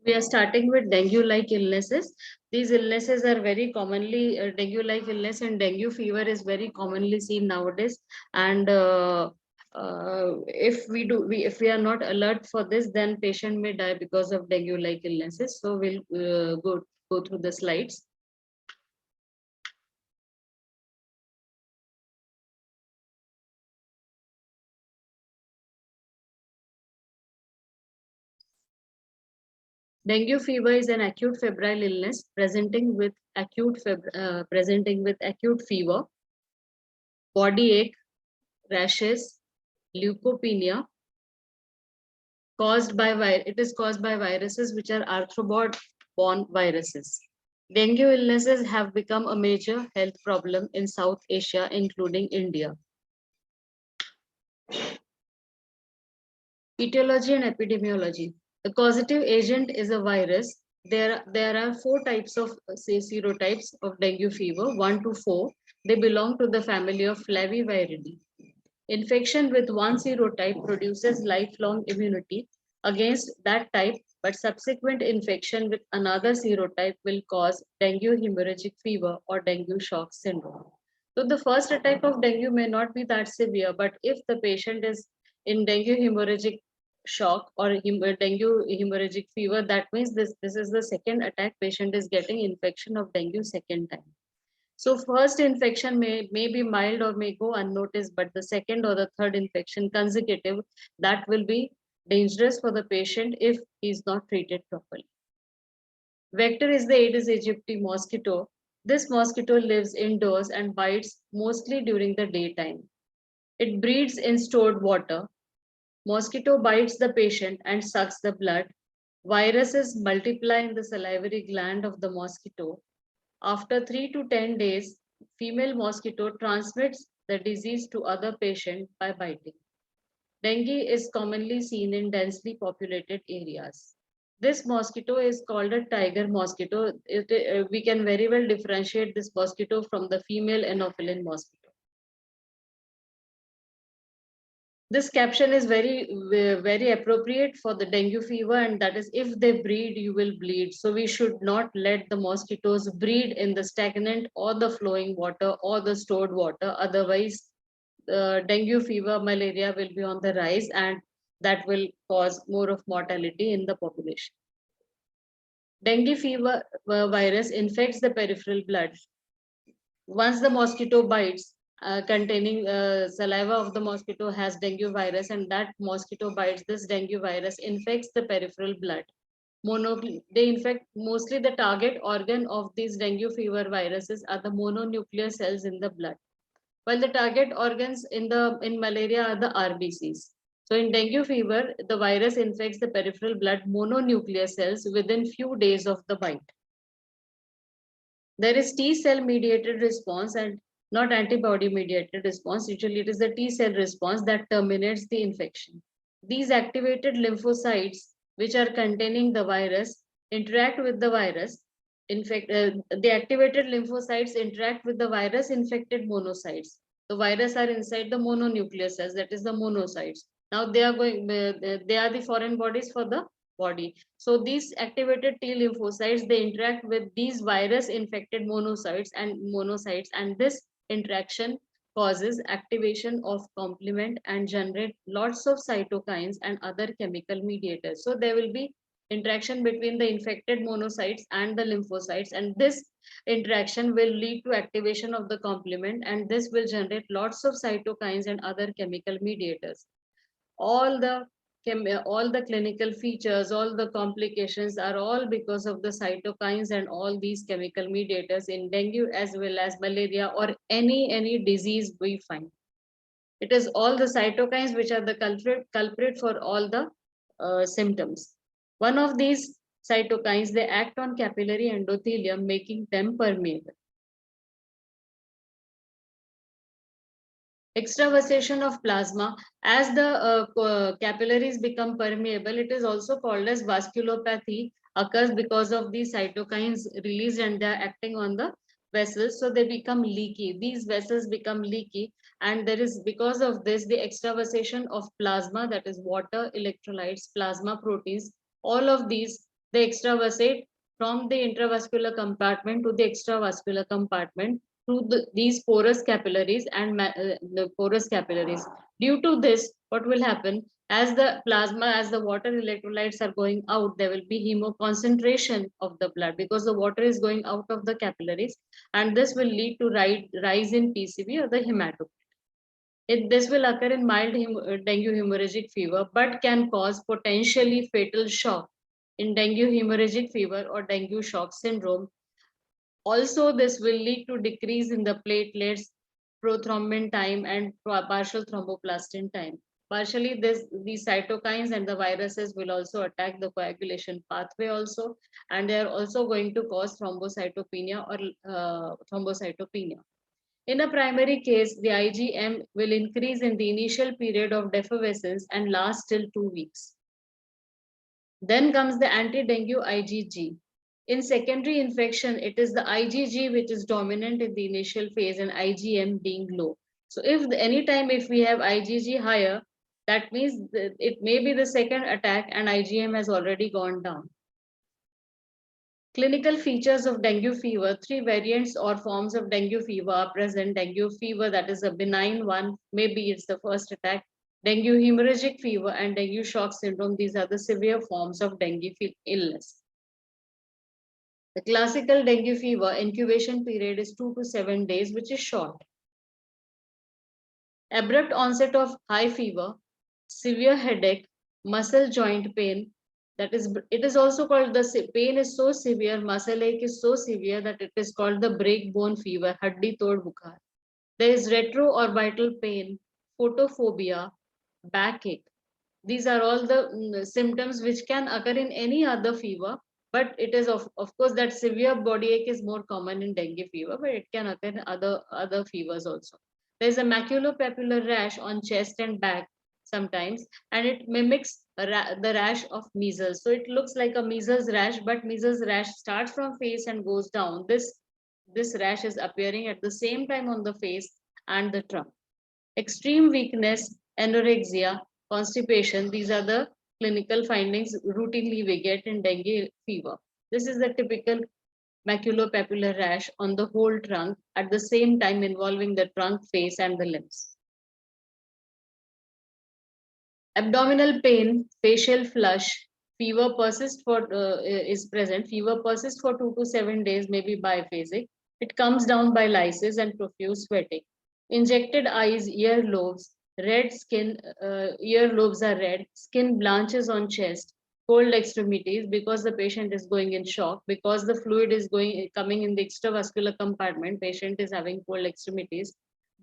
We are starting with dengue-like illnesses. These illnesses are very commonly dengue-like illness and dengue fever is very commonly seen nowadays. And if we are not alert for this, then patient may die because of dengue-like illnesses. So we'll go through the slides. Dengue fever is an acute febrile illness presenting with acute fever, body ache, rashes, leukopenia it is caused by viruses which are arthropod-borne viruses. Dengue illnesses have become a major health problem in South Asia, including India. Etiology and epidemiology. The causative agent is a virus. There are 4 types of serotypes of dengue fever, 1 to 4. They belong to the family of Flaviviridae. Infection with one serotype produces lifelong immunity against that type, but subsequent infection with another serotype will cause dengue hemorrhagic fever or dengue shock syndrome. So the first type of dengue may not be that severe, but if the patient is in dengue hemorrhagic shock or dengue hemorrhagic fever, that means this is the second attack. Patient is getting infection of dengue second time. So first infection may be mild or may go unnoticed, but the second or the third infection consecutive, that will be dangerous for the patient if he is not treated properly. Vector is the Aedes aegypti mosquito. This mosquito lives indoors and bites mostly during the daytime. It breeds in stored water. Mosquito bites the patient and sucks the blood. Viruses multiply in the salivary gland of the mosquito. After 3 to 10 days, female mosquito transmits the disease to other patient by biting. Dengue is commonly seen in densely populated areas. This mosquito is called a tiger mosquito. We can very well differentiate this mosquito from the female Anopheles mosquito. This caption is very appropriate for the dengue fever, and that is, if they breed, you will bleed. So we should not let the mosquitoes breed in the stagnant or the flowing water or the stored water. Otherwise, dengue fever, malaria will be on the rise, and that will cause more of mortality in the population. Dengue fever virus infects the peripheral blood. Once the mosquito bites, containing saliva of the mosquito has dengue virus, and that mosquito bites, this dengue virus infects the peripheral blood. They infect mostly the target organ of these dengue fever viruses are the mononuclear cells in the blood, while the target organs in malaria are the RBCs. So in dengue fever, the virus infects the peripheral blood mononuclear cells within few days of the bite. There is T cell mediated response and not antibody mediated response. Usually it is the T cell response that terminates the infection. These activated lymphocytes, which are containing the virus, interact with the virus. The activated lymphocytes interact with the virus infected monocytes. The virus are inside the mononuclear cells, that is the monocytes. Now they are the foreign bodies for the body. So these activated T lymphocytes, they interact with these virus infected monocytes, and this interaction causes activation of complement and generate lots of cytokines and other chemical mediators. So there will be interaction between the infected monocytes and the lymphocytes, and this interaction will lead to activation of the complement, and this will generate lots of cytokines and other chemical mediators. All the clinical features, all the complications are all because of the cytokines and all these chemical mediators in dengue as well as malaria or any disease we find. It is all the cytokines which are the culprit for all the symptoms. One of these cytokines, they act on capillary endothelium, making them permeable. Extravasation of plasma. As the capillaries become permeable, it is also called as vasculopathy, occurs because of these cytokines released and they are acting on the vessels, so they become leaky. These vessels become leaky, and there is, because of this, the extravasation of plasma, that is water, electrolytes, plasma proteins, all of these the extravasate from the intravascular compartment to the extravascular compartment through these porous capillaries and the porous capillaries. Due to this, what will happen as the plasma, as the water electrolytes are going out, there will be hemoconcentration of the blood because the water is going out of the capillaries, and this will lead to rise in PCV or the hematocrit. This will occur in mild dengue hemorrhagic fever, but can cause potentially fatal shock in dengue hemorrhagic fever or dengue shock syndrome. Also, this will lead to decrease in the platelets, prothrombin time, and partial thromboplastin time. Partially, these cytokines and the viruses will also attack the coagulation pathway also, and they are also going to cause thrombocytopenia or thrombocytopenia. In a primary case, the IgM will increase in the initial period of defervescence and last till 2 weeks. Then comes the anti-dengue IgG. In secondary infection, it is the IgG which is dominant in the initial phase and IgM being low. So if anytime if we have IgG higher, that means it may be the second attack and IgM has already gone down. Clinical features of dengue fever, three variants or forms of dengue fever are present. Dengue fever, that is a benign one, maybe it's the first attack. Dengue hemorrhagic fever and dengue shock syndrome, these are the severe forms of dengue illness. The classical dengue fever incubation period is 2 to 7 days, which is short. Abrupt onset of high fever, severe headache, muscle joint pain, that is, it is also called the pain is so severe, muscle ache is so severe that it is called the breakbone fever, haddi tod bukhar. There is retroorbital pain, photophobia, backache. These are all the symptoms which can occur in any other fever, but it is of course that severe body ache is more common in dengue fever, but it can occur in other fevers also. There is a maculopapular rash on chest and back sometimes, and it mimics the rash of measles. So it looks like a measles rash, but measles rash starts from face and goes down. This rash is appearing at the same time on the face and the trunk. Extreme weakness, anorexia, constipation, these are the clinical findings routinely we get in dengue fever. This is the typical maculopapular rash on the whole trunk at the same time involving the trunk, face, and the limbs. Abdominal pain, facial flush, fever persists for is present. Fever persists for 2 to 7 days, maybe biphasic. It comes down by lysis and profuse sweating. Injected eyes, ear lobes, red skin, ear lobes are red, skin blanches on chest, cold extremities because the patient is going in shock, because the fluid is coming in the extravascular compartment, patient is having cold extremities,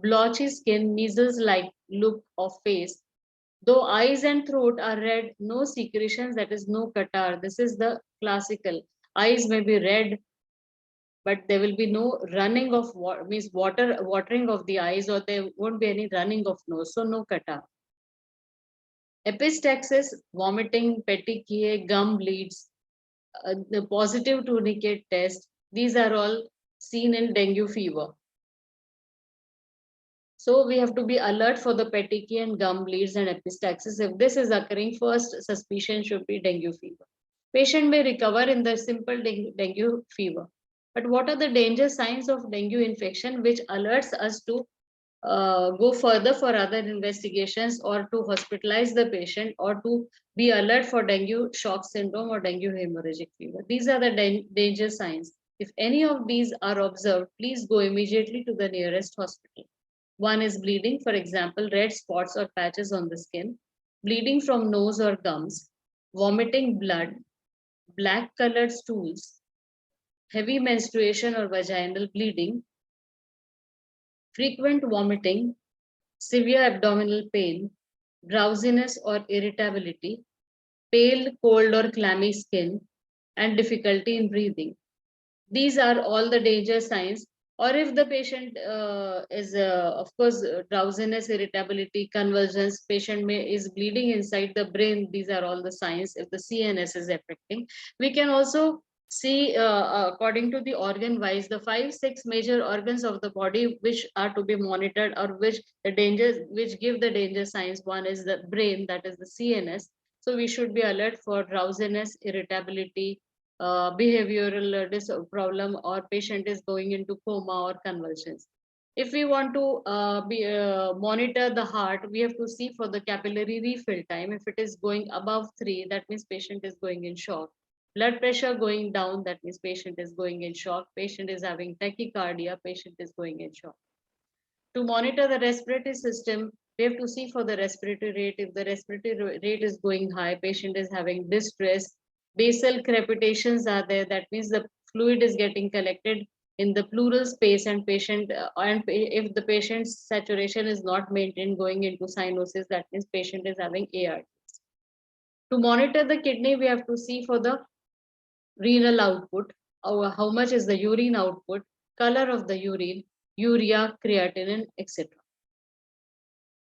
blotchy skin, measles-like look of face. Though eyes and throat are red, no secretions, that is no catarrh. This is the classical. Eyes may be red, but there will be no running of watering of the eyes, or there won't be any running of nose, so no catarrh. Epistaxis, vomiting, petechiae, gum bleeds, the positive tourniquet test, these are all seen in dengue fever. So we have to be alert for the petechiae and gum bleeds and epistaxis. If this is occurring, first suspicion should be dengue fever. Patient may recover in the simple dengue fever. But what are the danger signs of dengue infection which alerts us to go further for other investigations or to hospitalize the patient or to be alert for dengue shock syndrome or dengue hemorrhagic fever? These are the danger signs. If any of these are observed, please go immediately to the nearest hospital. One is bleeding, for example, red spots or patches on the skin, bleeding from nose or gums, vomiting blood, black colored stools, heavy menstruation or vaginal bleeding, frequent vomiting, severe abdominal pain, drowsiness or irritability, pale, cold or clammy skin, and difficulty in breathing. These are all the danger signs. Or if the patient is, of course, drowsiness, irritability, convulsions, patient is bleeding inside the brain, these are all the signs. If the CNS is affecting, we can also see, according to the organ wise, the 5-6 major organs of the body which are to be monitored, or which give the danger signs. One is the brain, that is the CNS. So we should be alert for drowsiness, irritability, behavioral problem, or patient is going into coma or convulsions. If we want to monitor the heart, we have to see for the capillary refill time. If it is going above 3, that means patient is going in shock. Blood pressure going down, that means patient is going in shock. Patient is having tachycardia, patient is going in shock. To monitor the respiratory system, we have to see for the respiratory rate. If the respiratory rate is going high, patient is having distress. Basal crepitations are there. That means the fluid is getting collected in the pleural space, and if the patient's saturation is not maintained, going into cyanosis, that means patient is having ART. To monitor the kidney, we have to see for the renal output, how much is the urine output, color of the urine, urea, creatinine, etc.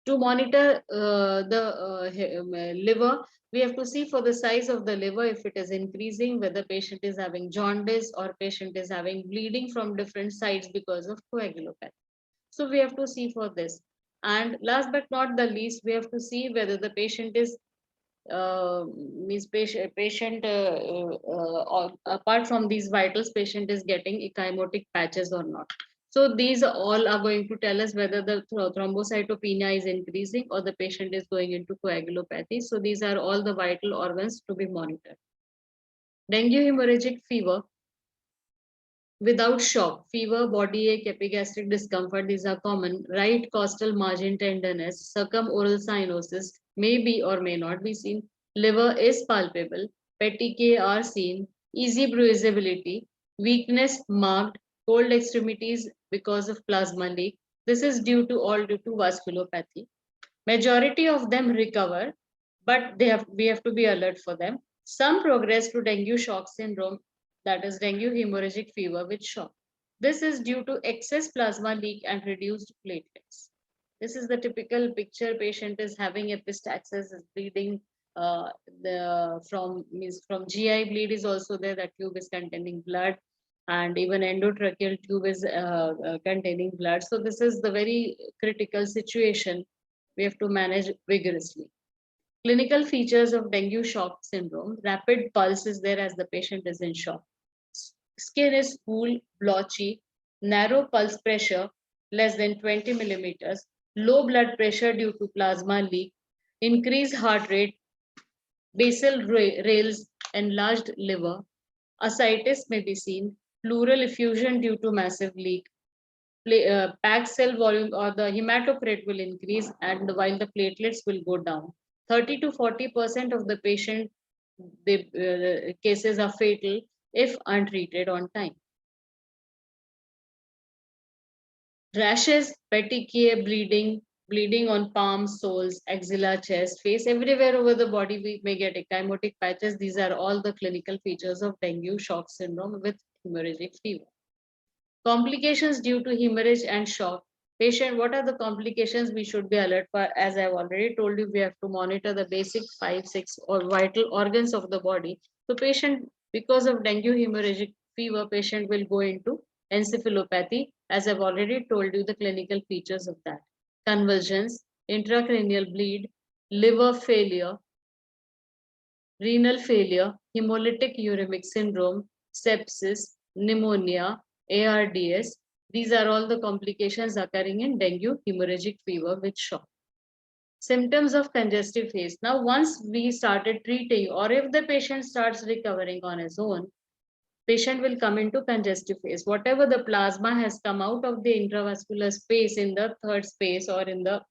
To monitor the liver, we have to see for the size of the liver, if it is increasing, whether patient is having jaundice or patient is having bleeding from different sides because of coagulopathy. So we have to see for this. And last but not the least, we have to see whether the patient is means patient apart from these vitals, patient is getting ecchymotic patches or not. So these all are going to tell us whether the thrombocytopenia is increasing or the patient is going into coagulopathy. So these are all the vital organs to be monitored. Dengue hemorrhagic fever without shock, fever, body ache, epigastric discomfort, these are common. Right costal margin tenderness, circumoral cyanosis may be or may not be seen. Liver is palpable. Petechiae are seen. Easy bruisability. Weakness marked. Cold extremities because of plasma leak. This is due to vasculopathy. Majority of them recover, but we have to be alert for them. Some progress to dengue shock syndrome, that is dengue hemorrhagic fever with shock. This is due to excess plasma leak and reduced platelets. This is the typical picture. Patient is having epistaxis, is bleeding. From GI bleed is also there. That tube is containing blood, and even endotracheal tube is containing blood. So this is the very critical situation we have to manage vigorously. Clinical features of dengue shock syndrome: rapid pulse is there as the patient is in shock. Skin is cool, blotchy, narrow pulse pressure less than 20 millimeters, low blood pressure due to plasma leak, increased heart rate, basal rails, enlarged liver, ascites may be seen, pleural effusion due to massive leak, packed cell volume or the hematocrit will increase, and while the platelets will go down. 30 to 40% of the patient cases are fatal if untreated on time. Rashes, petechiae, bleeding on palms, soles, axilla, chest, face, everywhere over the body we may get ecchymotic patches. These are all the clinical features of dengue shock syndrome with hemorrhagic fever. Complications due to hemorrhage and shock. Patient, what are the complications we should be alert for? As I've already told you, we have to monitor the basic 5, 6 or vital organs of the body. So patient, because of dengue hemorrhagic fever, patient will go into encephalopathy. As I've already told you the clinical features of that. Convulsions, intracranial bleed, liver failure, renal failure, hemolytic uremic syndrome, sepsis, pneumonia, ARDS. These are all the complications occurring in dengue hemorrhagic fever with shock. Symptoms of congestive phase. Now, once we started treating, or if the patient starts recovering on his own, patient will come into congestive phase. Whatever the plasma has come out of the intravascular space in the third space or in the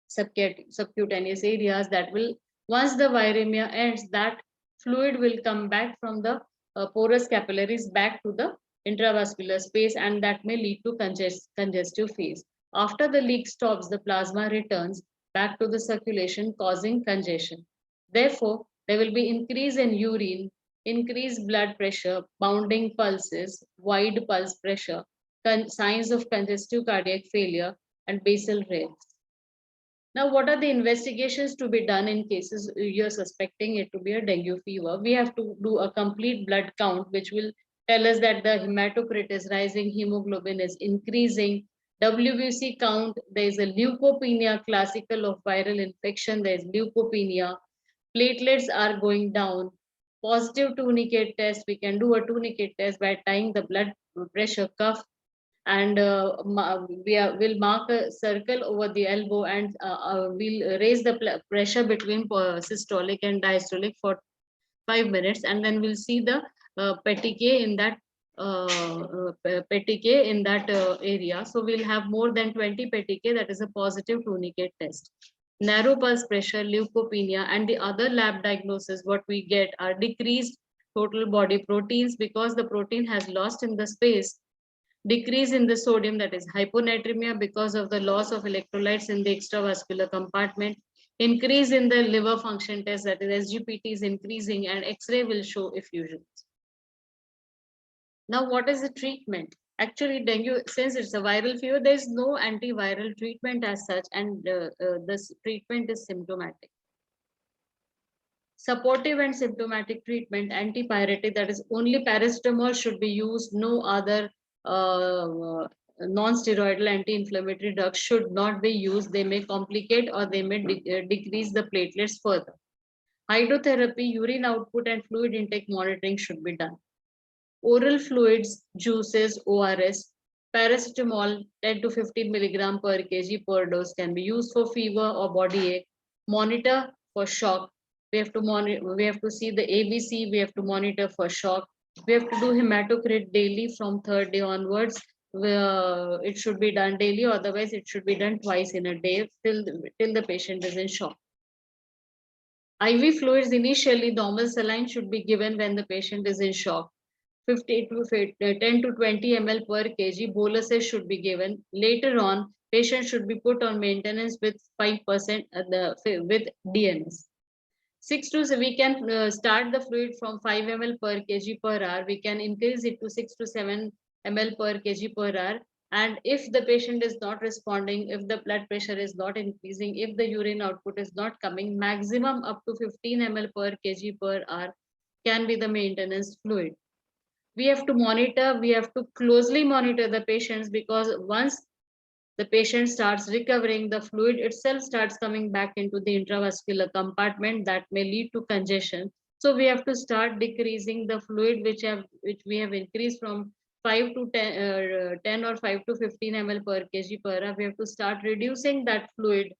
subcutaneous areas, that will, once the viremia ends, that fluid will come back from the porous capillaries back to the intravascular space, and that may lead to congestive phase. After the leak stops, the plasma returns back to the circulation, causing congestion. Therefore, there will be increase in urine, increased blood pressure, bounding pulses, wide pulse pressure, signs of congestive cardiac failure, and basal rails. Now, what are the investigations to be done in cases you're suspecting it to be a dengue fever? We have to do a complete blood count, which will tell us that the hematocrit is rising, hemoglobin is increasing, WBC count, there is a leukopenia, classical of viral infection, there is leukopenia, platelets are going down. Positive tourniquet test, we can do a tourniquet test by tying the blood pressure cuff, and will mark a circle over the elbow, and we'll raise the pressure between systolic and diastolic for 5 minutes, and then we'll see the petike in that petike in that area. So we'll have more than 20 petike, that is a positive tourniquet test. Narrow pulse pressure, leukopenia, and the other lab diagnosis what we get are decreased total body proteins because the protein has lost in the space, decrease in the sodium, that is hyponatremia because of the loss of electrolytes in the extravascular compartment, increase in the liver function test, that is SGPT is increasing, and X-ray will show effusions. Now, what is the treatment? Actually, dengue, since it's a viral fever, there is no antiviral treatment as such, and this treatment is symptomatic. Supportive and symptomatic treatment, antipyretic, that is only paracetamol should be used, no other non-steroidal anti-inflammatory drugs should not be used. They may complicate or they may decrease the platelets further. Hydrotherapy, urine output and fluid intake monitoring should be done. Oral fluids, juices, ORS, paracetamol 10 to 15 milligram per kg per dose can be used for fever or body ache. Monitor for shock. We have to monitor. We have to see the ABC. We have to monitor for shock. We have to do hematocrit daily from third day onwards. It should be done daily. Otherwise, it should be done twice in a day till the patient is in shock. IV fluids, initially normal saline should be given when the patient is in shock. 10 to 20 ml per kg boluses should be given. Later on, patient should be put on maintenance with 5% with DNS. We can start the fluid from 5 ml per kg per hour. We can increase it to 6 to 7 ml per kg per hour. And if the patient is not responding, if the blood pressure is not increasing, if the urine output is not coming, maximum up to 15 ml per kg per hour can be the maintenance fluid. We have to monitor, we have to closely monitor the patients, because once the patient starts recovering, the fluid itself starts coming back into the intravascular compartment, that may lead to congestion. So we have to start decreasing the fluid which we have increased from 5 to 10 or 5 to 15 ml per kg per hour. We have to start reducing that fluid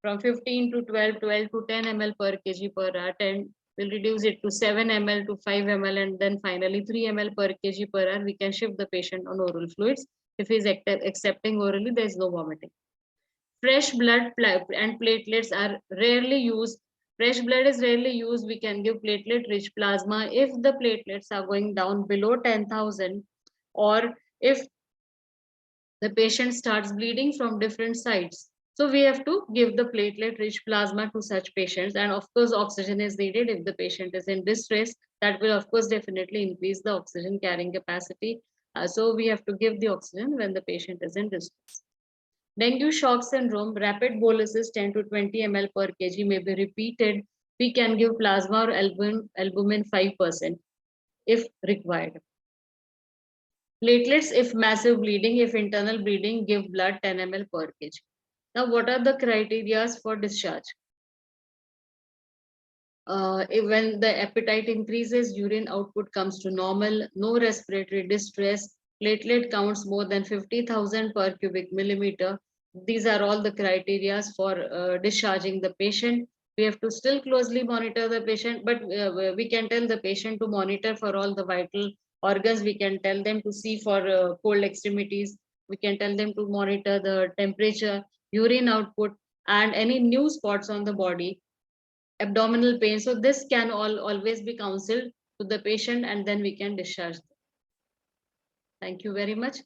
from 15 to 12, 12 to 10 ml per kg per hour. 10 will reduce it to 7 ml to 5 ml, and then finally 3 ml per kg per hour. We can shift the patient on oral fluids. If he's accepting orally, there is no vomiting. Fresh blood and platelets are rarely used. Fresh blood is rarely used. We can give platelet-rich plasma if the platelets are going down below 10,000, or if the patient starts bleeding from different sides. So we have to give the platelet-rich plasma to such patients. And of course, oxygen is needed if the patient is in distress. That will, of course, definitely increase the oxygen carrying capacity. So we have to give the oxygen when the patient is in distress. Dengue shock syndrome, rapid boluses 10 to 20 ml per kg may be repeated. We can give plasma or albumin 5% if required. Platelets, if massive bleeding, if internal bleeding, give blood 10 ml per kg. Now, what are the criteria for discharge? When the appetite increases, urine output comes to normal, no respiratory distress, platelet counts more than 50,000 per cubic millimeter. These are all the criteria for discharging the patient. We have to still closely monitor the patient, but we can tell the patient to monitor for all the vital organs. We can tell them to see for cold extremities. We can tell them to monitor the temperature, urine output, and any new spots on the body, abdominal pain. So this can always be counseled to the patient, and then we can discharge them. Thank you very much.